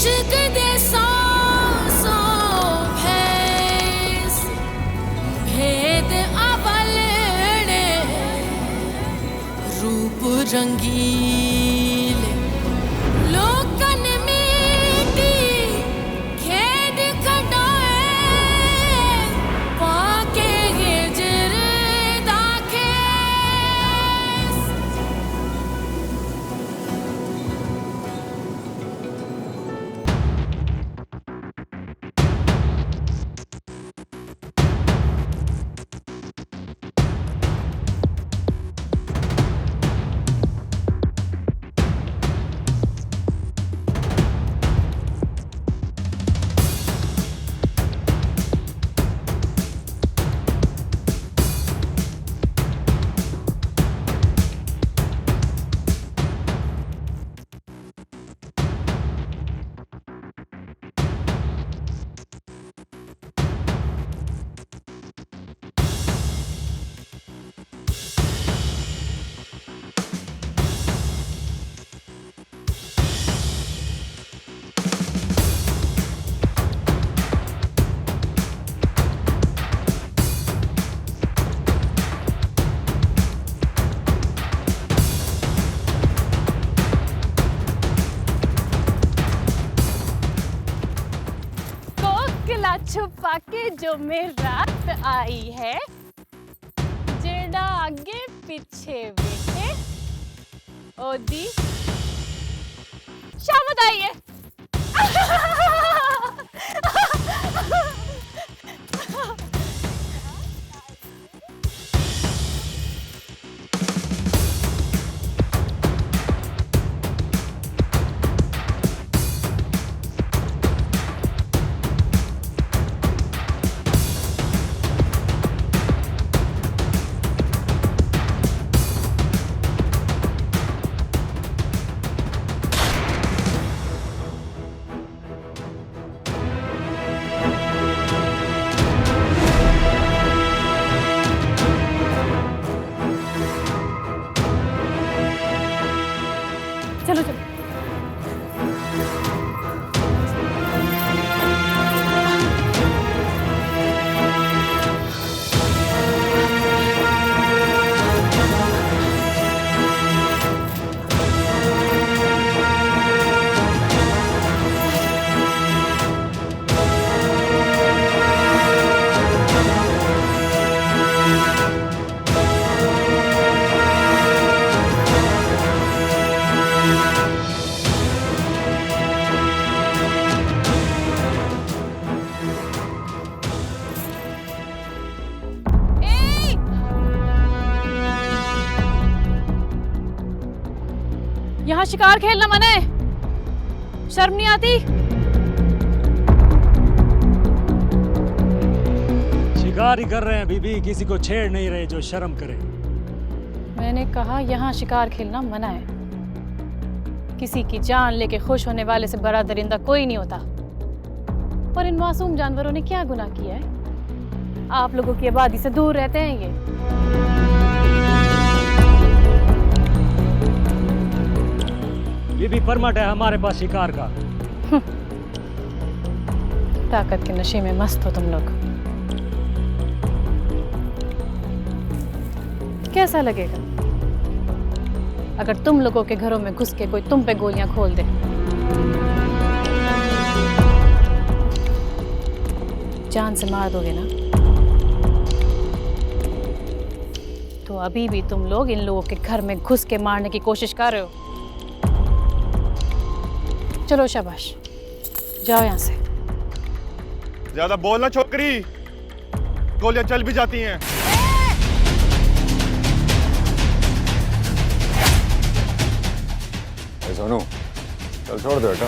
इश्क दे सौ सौ भैस भेद अवलड़े रूप रंगीले लोकन मीठी खेद खटाए पाके हिजर दाखेस। छुपा के जो मेरी रात आई है जेड़ा आगे पीछे बैठे ओदी शामत आई है। चलो चलो यहाँ शिकार खेलना मना है, शर्म नहीं आती? शिकार ही कर रहे हैं बीबी, किसी को छेड़ नहीं रहे जो शर्म करे। मैंने कहा यहाँ शिकार खेलना मना है। किसी की जान लेके खुश होने वाले से बड़ा दरिंदा कोई नहीं होता। और इन मासूम जानवरों ने क्या गुनाह किया है? आप लोगों की आबादी से दूर रहते हैं ये। बीबी परमट है हमारे पास शिकार का। ताकत के नशे में मस्त हो तुम लोग। कैसा लगेगा अगर तुम लोगों के घरों में घुस के कोई तुम पे गोलियां खोल दे? जान से मार दोगे ना? तो अभी भी तुम लोग इन लोगों के घर में घुस के मारने की कोशिश कर रहे हो। चलो शाबाश, जाओ यहाँ से। ज्यादा बोलना छोकरी, गोलियां चल भी जाती हैं। सोनू चल छोड़ दो बेटा।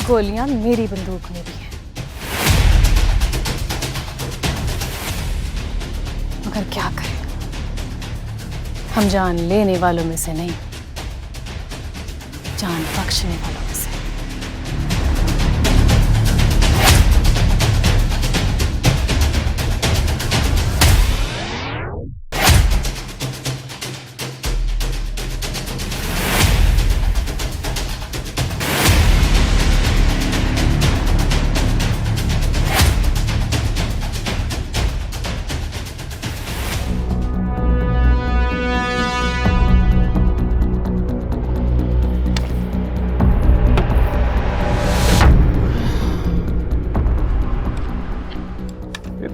गोलियां मेरी बंदूक में भी हैं। मगर क्या करें, हम जान लेने वालों में से नहीं, जान बख्शने वालों में से।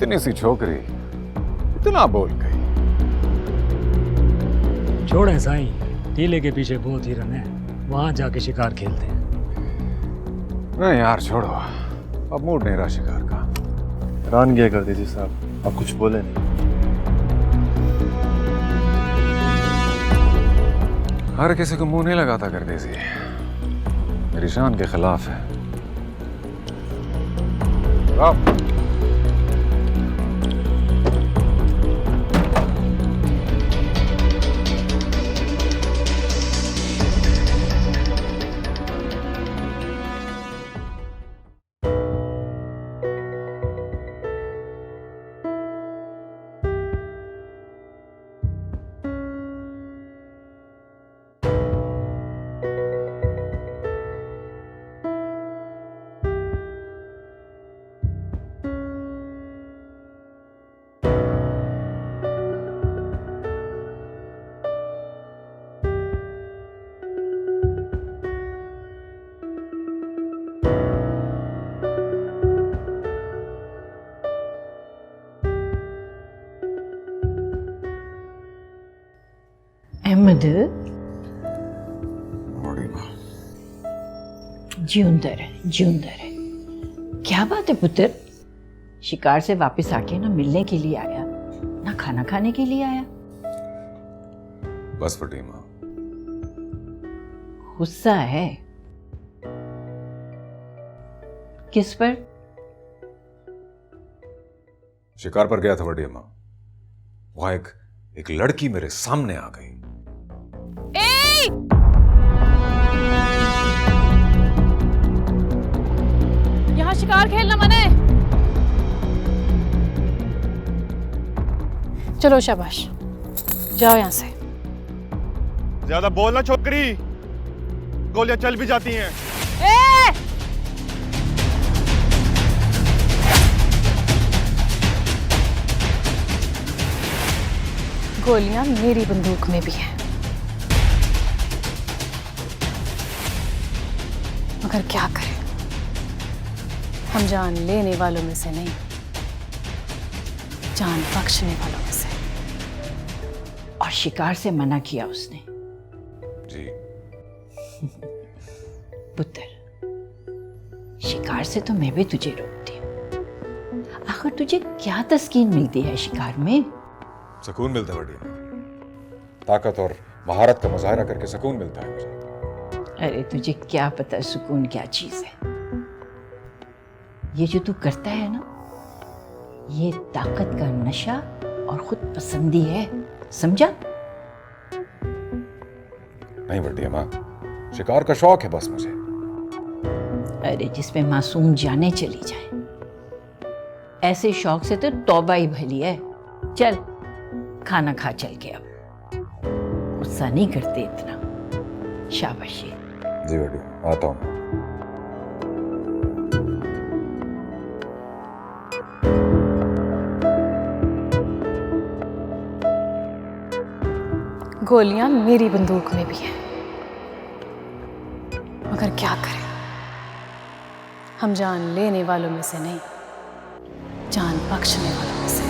इतनी सी छोकरी इतना बोल गई। छोड़ें साईं, टीले के पीछे बहुत हिरन है, वहां जाके शिकार खेलते हैं। नहीं यार छोड़ो, अब मूड नहीं रहा शिकार का। हैरान क्या कर दीजिए साहब, आप कुछ बोले नहीं। हर किसी को मुंह नहीं लगाता कर दीजिए, मेरी शान के खिलाफ है। आप अहमद बड़ी माँ, जिउंदर है, जिउंदर है। क्या बात है पुत्र, शिकार से वापस आके ना मिलने के लिए आया, ना खाना खाने के लिए आया। बस बड़ी माँ, गुस्सा है किस पर? शिकार पर गया था बड़ी माँ, वहां एक लड़की मेरे सामने आ गई। यहाँ शिकार खेलना मना है। चलो शाबाश, जाओ यहाँ से। ज्यादा बोलना छोकरी, गोलियां चल भी जाती हैं। ए! गोलियां मेरी बंदूक में भी हैं, मगर क्या करें, हम जान लेने वालों में से नहीं, जान बख्शने वालों में से। और शिकार से मना किया उसने। जी पुत्र, शिकार से तो मैं भी तुझे रोकती हूँ। आखिर तुझे क्या तस्कीन मिलती है शिकार में? सुकून मिलता है बड़ी माँ, ताकत और महारत का मुजाहरा करके सुकून मिलता है मुझे। अरे तुझे क्या पता सुकून क्या चीज है। ये जो तू करता है ना, ये ताकत का नशा और खुद पसंदी है, समझा? नहीं बड़ी माँ, शिकार का शौक है बस मुझे। अरे जिसमें मासूम जाने चली जाए, ऐसे शौक से तो तौबा ही भली है। चल खाना खा चल के, अब गुस्सा नहीं करते इतना। शाबाशी। जी बड़ी, आता हूँ। गोलियां मेरी बंदूक में भी हैं, मगर क्या करें, हम जान लेने वालों में से नहीं, जान बख्शने वालों में से।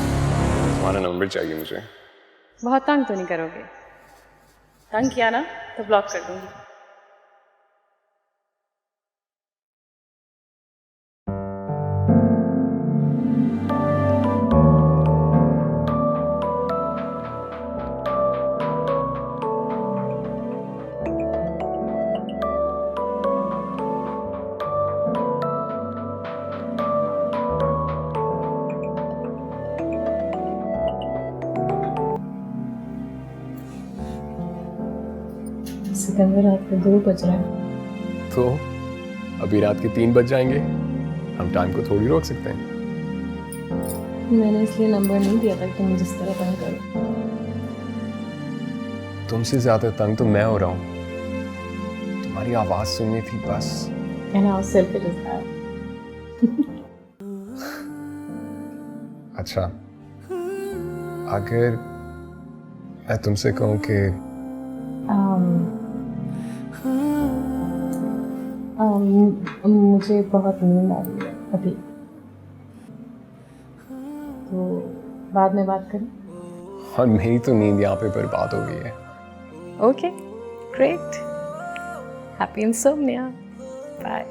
तुम्हारा नंबर चाहिए मुझे। बहुत तंग तो नहीं करोगे? तंग किया ना तो ब्लॉक कर दूंगी। सिकंदर, रात के 2 बज रहे हैं। तो अभी रात के 3 बज जाएंगे, हम टाइम को थोड़ी रोक सकते हैं। मैंने इसलिए नंबर नहीं दिया था कि तुम जिस तरह तंग करो। तुमसे ज्यादा तंग तो मैं हो रहा हूँ, तुम्हारी आवाज सुननी थी बस। And how selfish is that? अच्छा, अगर मैं तुमसे कहूँ कि मुझे बहुत नींद आ रही है अभी, तो बाद में बात करें? और मेरी तो नींद यहाँ पे बर्बाद हो गई है। Okay, great, happy insomnia, bye.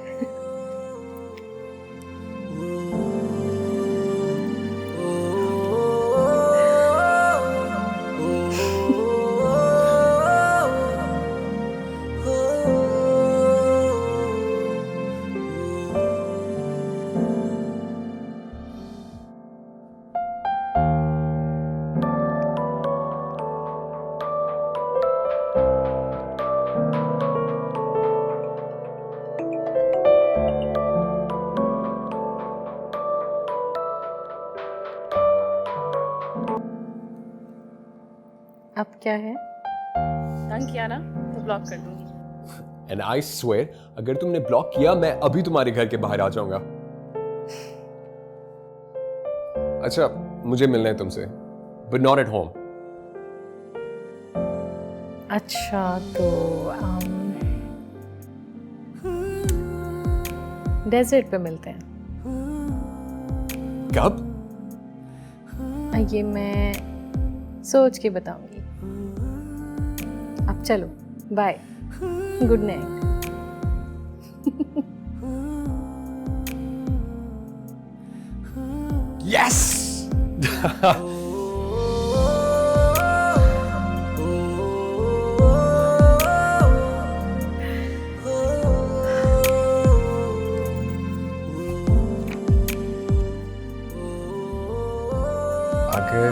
अब क्या है? तंग किया ना तो ब्लॉक कर दूंगी। एंड आई स्वेयर, अगर तुमने ब्लॉक किया मैं अभी तुम्हारे घर के बाहर आ जाऊंगा। अच्छा, मुझे मिलना है तुमसे, बट नॉट एट होम। अच्छा तो डेजर्ट पे मिलते हैं। कब? ये मैं सोच के बताऊंगी। अब चलो, बाय, गुड नाइट। यस। अगर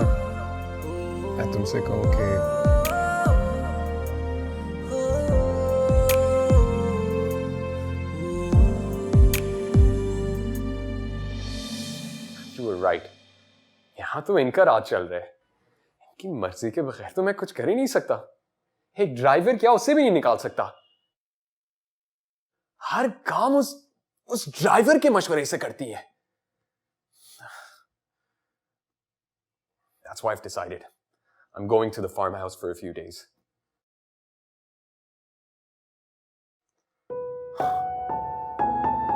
मैं तुमसे कहूं कि You were right. यहां तो इनका राज चल रहा है। इनकी मर्जी के बगैर तो मैं कुछ कर ही नहीं सकता। एक ड्राइवर क्या, उसे भी नहीं निकाल सकता। हर काम उस ड्राइवर के मशवरे से करती है। That's why I've decided. I'm going to the farmhouse for a few days.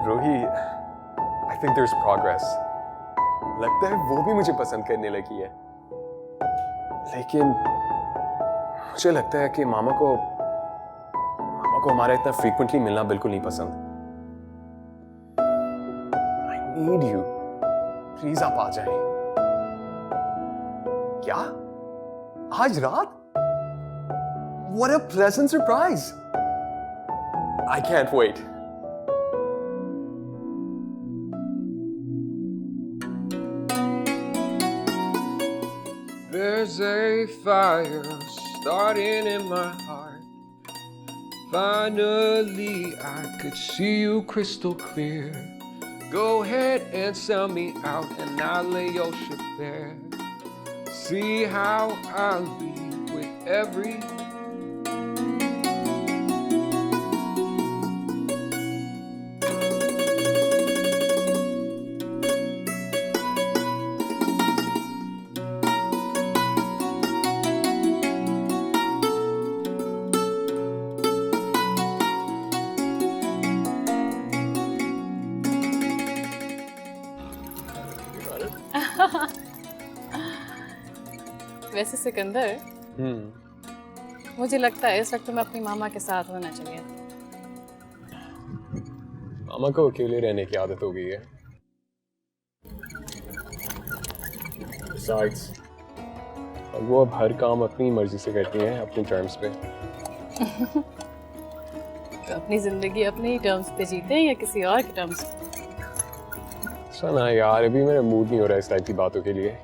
Rohi, I think there's progress. लगता है वो भी मुझे पसंद करने लगी है। लेकिन मुझे लगता है कि मामा को हमारा इतना फ्रीक्वेंटली मिलना बिल्कुल नहीं पसंद। I need you. प्लीज आप आ जाएं। क्या? आज रात? What a pleasant surprise! I can't wait. There's a fire starting in my heart. Finally, I could see you crystal clear. Go ahead and sell me out, and I'll lay your ship bare. See how I leave with every वैसे सिकंदर, मुझे लगता है इस वक्त मैं अपनी मामा के साथ होना चाहिए। मामा को अकेले रहने की आदत हो गई है। Besides, अब वो अब हर काम अपनी मर्जी से करती हैं, अपनी टर्म्स पे। तो अपनी जिंदगी अपने ही टर्म्स पे जीते हैं या किसी और के टर्म्स पे? सुना यार, अभी मेरा मूड नहीं हो रहा इस टाइप की बातों के लिए।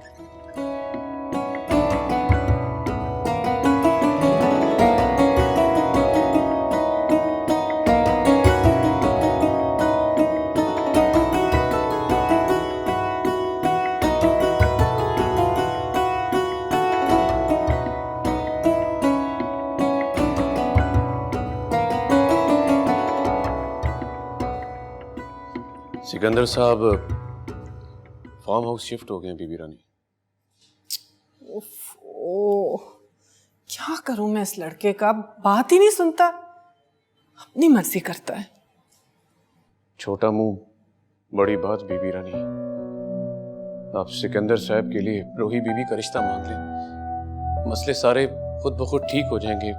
सिकंदर साहब फार्म हाउस शिफ्ट हो गए हैं बीबी रानी। ओह, क्या करूं मैं इस लड़के का, बात ही नहीं सुनता, अपनी मर्जी करता है। छोटा मुंह बड़ी बात बीबी रानी। आप सिकंदर साहब के लिए रोही बीबी का रिश्ता मांग लें, मसले सारे खुद ब खुद ठीक हो जाएंगे।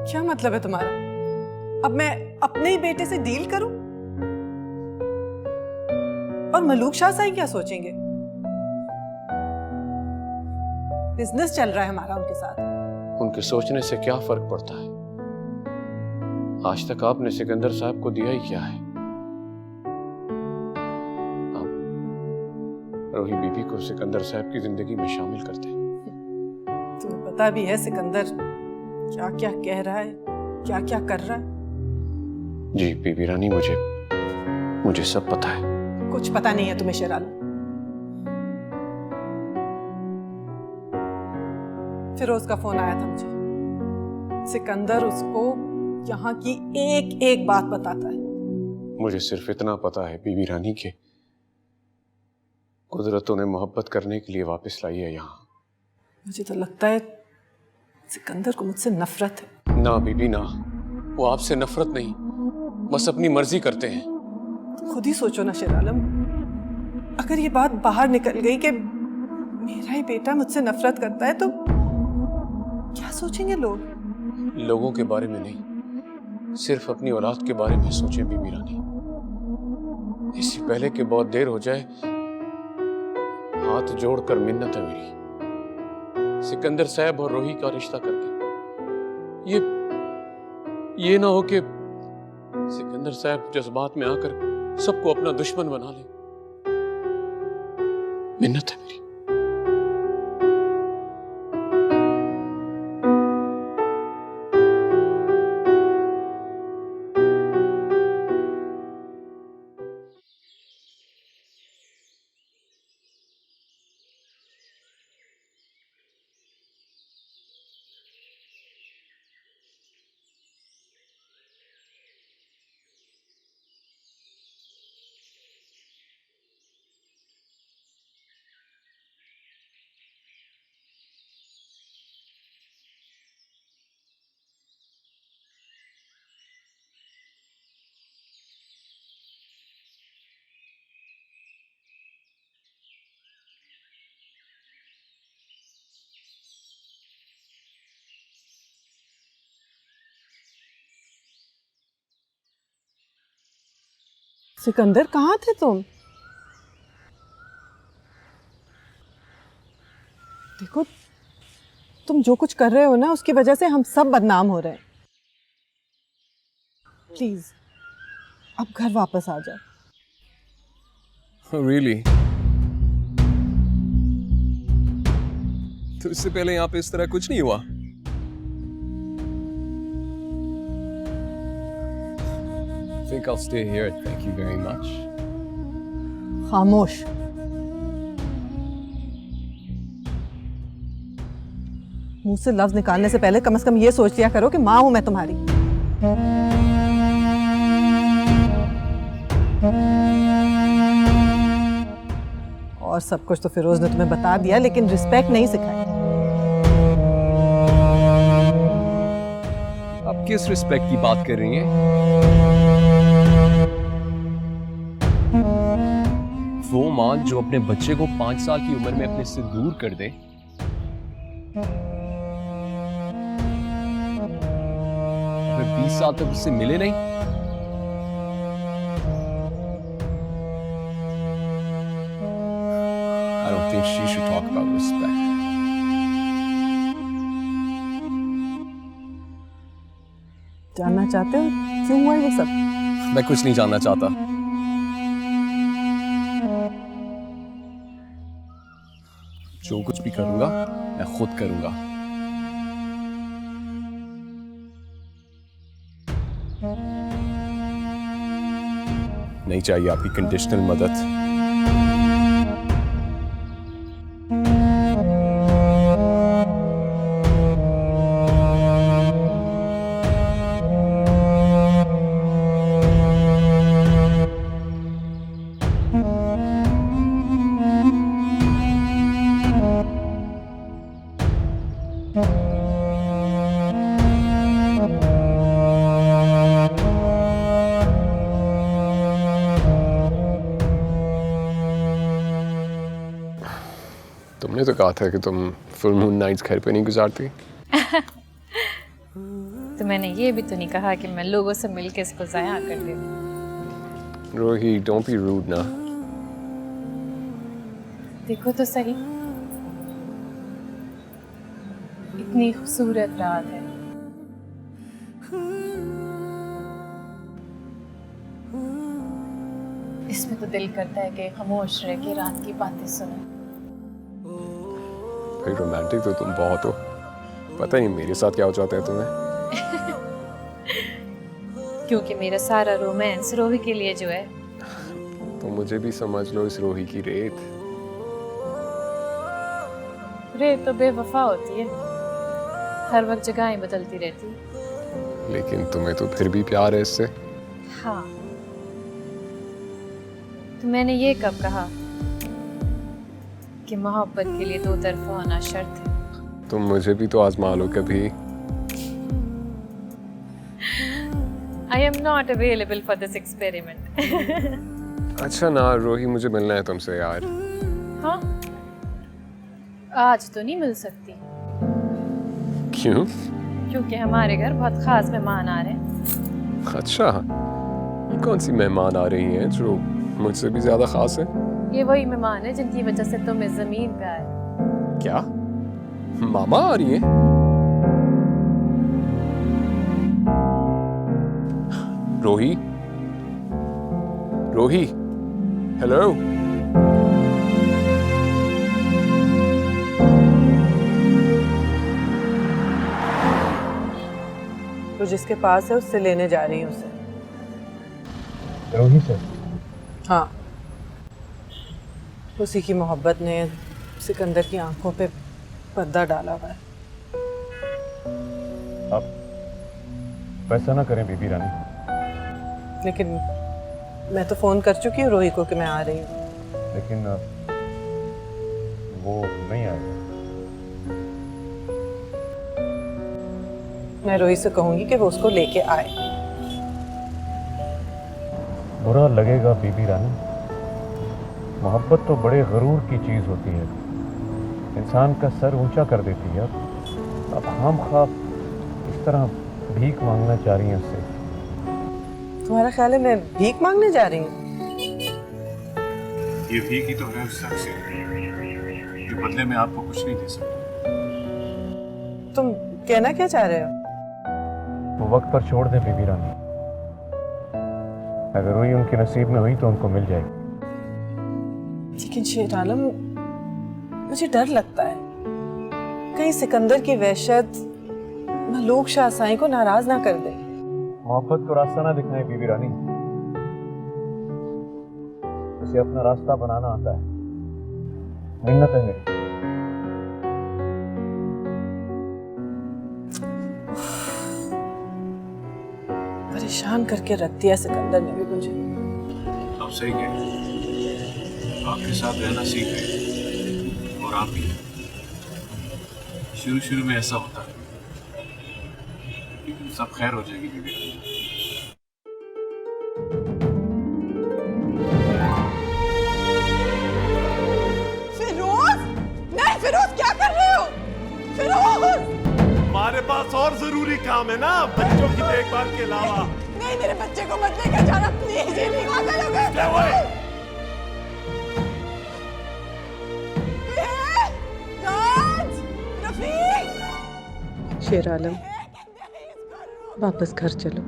क्या मतलब है तुम्हारा? अब मैं अपने ही बेटे से डील करूं? और मलूक शाह साईं क्या सोचेंगे? बिजनेस चल रहा है हमारा उनके साथ। उनके सोचने से क्या फर्क पड़ता है? आज तक आपने सिकंदर साहब को दिया ही क्या है? आप रोही बीबी को सिकंदर साहब की जिंदगी में शामिल करते हैं। तुम्हें पता भी है सिकंदर क्या क्या कह रहा है, क्या क्या कर रहा है? जी बीबी रानी, मुझे सब पता है। कुछ पता नहीं है तुम्हें शेराल। फिरोज का फोन आया था मुझे। सिकंदर उसको यहाँ की एक एक बात बताता है। मुझे सिर्फ इतना पता है बीबी रानी के कुदरतों ने मोहब्बत करने के लिए वापस लाई है यहाँ। मुझे तो लगता है सिकंदर को मुझसे नफरत है। ना बीबी ना, वो आपसे नफरत नहीं, बस अपनी मर्जी करते हैं। खुद ही सोचो ना शेरालम, अगर ये बात बाहर निकल गई कि मेरा ही बेटा मुझसे नफरत करता है तो क्या सोचेंगे लोग? लोगों के बारे में नहीं, सिर्फ अपनी औलाद के बारे में सोचें बीबी रानी। इससे पहले कि बहुत देर हो जाए, हाथ जोड़कर मिन्नत है मेरी, सिकंदर साहब और रोही का रिश्ता करके ये ना हो कि सिकंदर साहब जज्बात में आकर सबको अपना दुश्मन बना ले। मिन्नत है मेरी। सिकंदर कहाँ थे तुम? देखो, तुम जो कुछ कर रहे हो ना, उसकी वजह से हम सब बदनाम हो रहे हैं। प्लीज अब घर वापस आ जाओ। Oh, really? तो इससे पहले यहाँ पे इस तरह कुछ नहीं हुआ? I think I'll stay here. Thank you very much. खामोश। मुंह से लफ्ज निकालने से पहले कम से कम ये सोच लिया करो कि माँ हूं मैं तुम्हारी। और सब कुछ तो फिरोज ने तुम्हें बता दिया, लेकिन रिस्पेक्ट नहीं सिखाई। आप किस रिस्पेक्ट की बात कर रही हैं? वो माँ जो अपने बच्चे को 5 साल की उम्र में अपने से दूर कर दे, फिर 20 साल तक उससे मिले नहीं। I don't think she should talk about respect. जानना चाहते हो क्यों हुआ ये सब? मैं कुछ नहीं जानना चाहता। जो कुछ भी करूंगा मैं खुद करूंगा। नहीं चाहिए आपकी कंडीशनल मदद। तुमने तो कहा था कि तुम फुल मून नाइट्स घर पे नहीं गुजारती। तो मैंने ये भी तो नहीं कहा कि मैं लोगों से मिलके इसको ज़ाया कर दूँ। रोही, डोंट बी रूड ना। देखो तो सही, इतनी खूबसूरत रात है, इसमें तो दिल करता है कि खामोश रह के रात की बातें सुने। भाई रोमांटिक तो तुम बहुत हो, पता नहीं मेरे साथ क्या हो जाता है तुम्हें। क्योंकि मेरा सारा रोमांस रोही के लिए जो है। तो मुझे भी समझ लो इस रोही की रेत। रेत तो बेवफा होती है, हर वक्त जगहें बदलती रहती। लेकिन तुम्हें तो फिर भी प्यार है इससे। हाँ, तो मैंने ये कब कहा कि मोहब्बत के लिए दो तरफा होना शर्त है। तुम मुझे भी तो आजमा लो कभी। I am not available for this experiment. अच्छा ना रोही, मुझे मिलना है तुमसे यार। हाँ, आज तो नहीं मिल सकती। क्यों? क्योंकि हमारे घर बहुत खास मेहमान आ रहे हैं। अच्छा, ये कौन सी मेहमान आ रही हैं जो मुझसे भी ज्यादा खास है? ये वही मेहमान है जिनकी वजह से तुम इस जमीन पे आए। क्या? मामा आ रही हैं? रोही, रोही, हेलो। तो जिसके पास है उससे लेने जा रही हूँ उसे। रोही से? हाँ, उसी की मोहब्बत ने सिकंदर की आंखों पे पर्दा डाला हुआ है। आप वैसा ना करें बीबी रानी। लेकिन मैं तो फोन कर चुकी हूँ रोही को कि मैं आ रही हूँ। लेकिन वो नहीं आएगा। मैं रोही से कहूंगी कि वो उसको लेके आए। बुरा लगेगा बीबी रानी। मोहब्बत तो बड़े गरूर की चीज़ होती है, इंसान का सर ऊंचा कर देती है। अब खामखा इस तरह भीख मांगना चाह रही हैं उससे। तुम्हारा ख्याल है मैं भीख मांगने जा रही हूँ? ये भीख ही तो है उस शख्स से जो बदले में आपको कुछ नहीं दे सकता। तुम कहना क्या चाह रहे हो? वो वक्त पर छोड़ दें बीबी रानी। अगर वही उनके नसीब में हुई तो उनको मिल जाएगी। लेकिन शेर आलम, मुझे डर लगता है कहीं सिकंदर की वहशत मलूक शाहसाई को नाराज ना कर दे। मोहब्बत को रास्ता ना दिखाए बीबी रानी, उसे अपना रास्ता बनाना आता है। मिन्नत है मेरी। परेशान करके रख दिया सिकंदर ने भी मुझे। आप सही कह रहे हैं, आपके साथ रहना सीख गए और आप भी। शुरू में ऐसा होता है, लेकिन सब खैर हो जाएगी बीबी। फिरोज, नहीं फिरोज, क्या कर रहे हो? फिरोज, हमारे पास और जरूरी काम है ना बच्चों की देखभाल के अलावा। नहीं, मेरे बच्चे को मत लेकर जाना प्लीज। ये नहीं पागल हो गए। क्या हुआ है? शेर आलम, वापस घर चलो।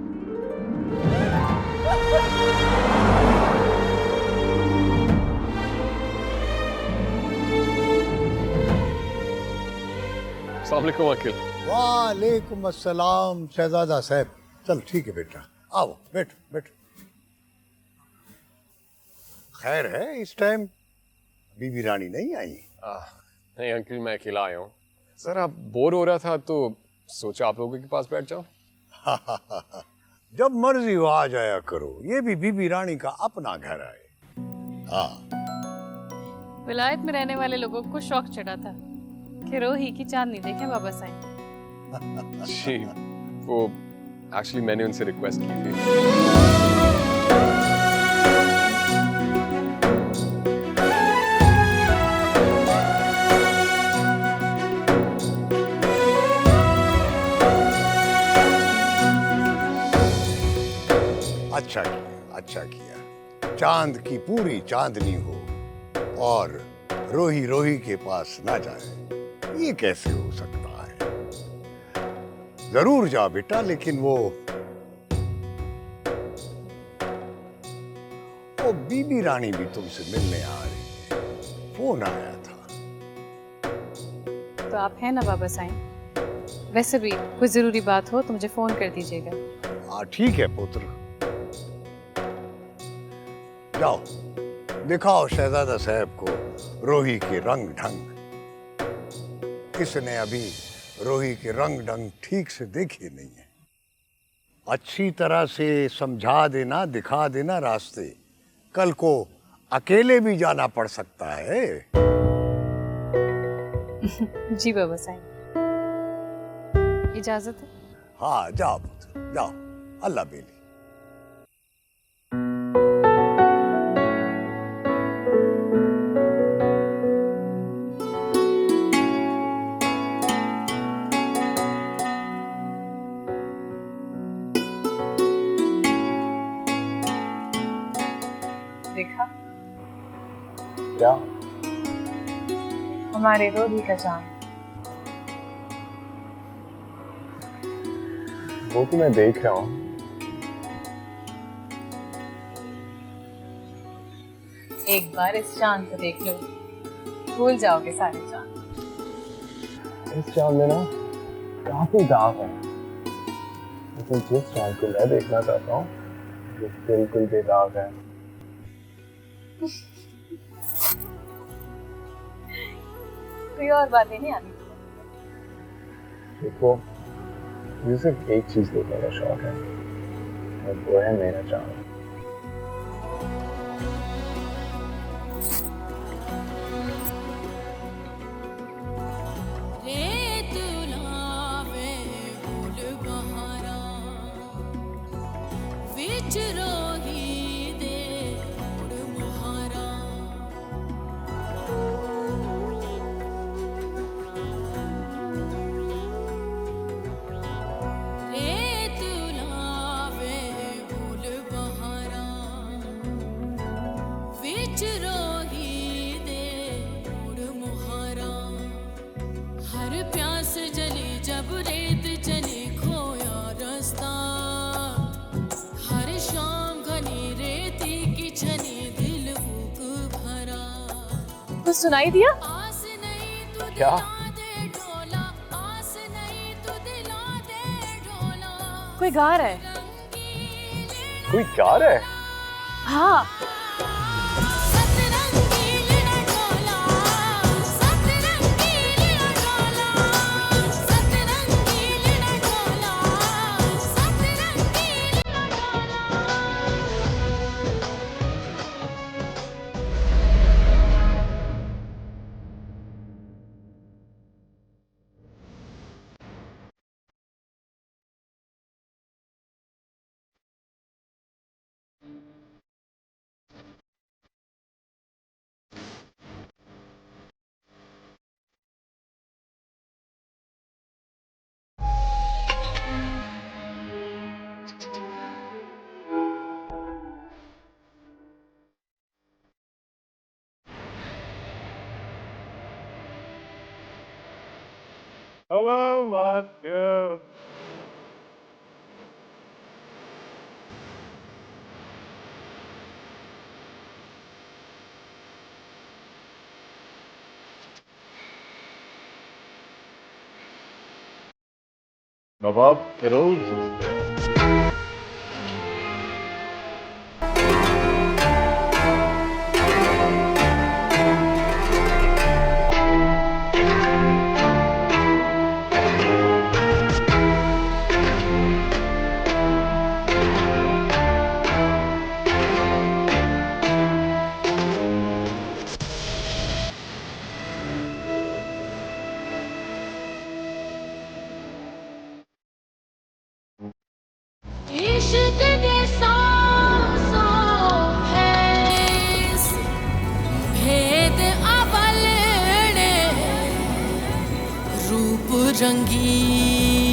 अस्सलाम वालेकुम अंकल। वालेकुम अस्सलाम शहजादा साहब। चल ठीक है बेटा, आओ बैठो बैठो। खैर है, इस टाइम बीबी रानी नहीं आई? नहीं अंकल, मैं अकेला आया हूँ। सर आप बोर हो रहा था तो सोचा आप लोगों के पास बैठ जाओ। जब मर्जी हो आ जाया करो, ये भी बीबी रानी का अपना घर है। हाँ, विलायत में रहने वाले लोगों को शौक चढ़ा था कि रोही की चांदनी देखें बाबा साईं। जी, वो एक्चुअली मैंने उनसे रिक्वेस्ट की थी। अच्छा किया, अच्छा किया। चांद की पूरी चांदनी हो और रोही रोही के पास ना जाए, ये कैसे हो सकता है? जरूर जा बेटा, लेकिन वो बीबी रानी भी तुमसे मिलने आ रही है, फोन आया था। तो आप हैं ना बाबा साईं? वैसे भी कोई जरूरी बात हो तो मुझे फोन कर दीजिएगा। हाँ ठीक है पुत्र, जाओ दिखाओ शहजादा साहब को रोही के रंग ढंग। इसने अभी रोही के रंग ढंग ठीक से देखे नहीं है। अच्छी तरह से समझा देना, दिखा देना रास्ते। कल को अकेले भी जाना पड़ सकता है। जी बाबा साईं, इजाजत है? हाँ जाओ पुत्र, जाओ। अल्लाह बेली। देखा क्या? हमारे रोही का चांद। वो तो मैं देख रहा हूँ। एक बार इस चांद को देख लो, भूल जाओगे सारे चांद। इस चांद में ना काफी दाग है, लेकिन जिस चांद को मैं देखना चाहता हूँ वो बिल्कुल बेदाग है। कोई और बातें नहीं आती? देखो, मुझे सिर्फ एक चीज देखने का शौक है, और वो है मेरा चांद। कुछ सुनाई दिया? क्या? कोई गा रहा है। कोई गा रहा है? हाँ। Hello, Moscow. Nabab Feroz. रंगी